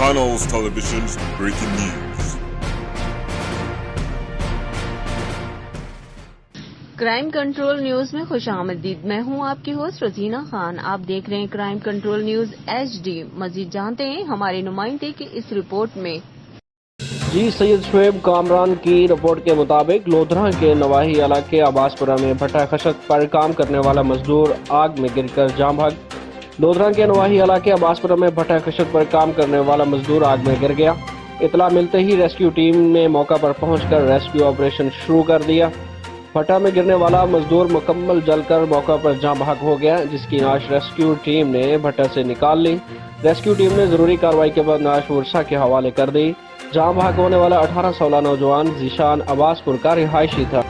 Canals Television's breaking news. Crime control news میں خوش آمدید. میں ہوں آپ کی ہوسٹ رزینہ خان. آپ دیکھ رہے ہیں کرائم کنٹرول نیوز HD. مزید جانتے ہیں ہمارے نمائندے کی اس رپورٹ میں. سید شعیب کامران کی رپورٹ کے مطابق لودھرا کے نواحی علاقے عباس پورہ میں بھٹا خشک پر کام کرنے والا مزدور آگ میں گر کر جاں بھاگ. لودھرا کے نواحی علاقے عباس پورہ میں بھٹا خشک پر کام کرنے والا مزدور آگ میں گر گیا. اطلاع ملتے ہی ریسکیو ٹیم نے موقع پر پہنچ کر ریسکیو آپریشن شروع کر دیا. بھٹا میں گرنے والا مزدور مکمل جل کر موقع پر جاں بھاگ ہو گیا، جس کی نعش ریسکیو ٹیم نے بھٹا سے نکال لی. ریسکیو ٹیم نے ضروری کارروائی کے بعد نعش ورثاء کے حوالے کر دی. جاں بھاگ ہونے والا 18 سالہ نوجوان ذیشان عباس پور کا رہائشی تھا.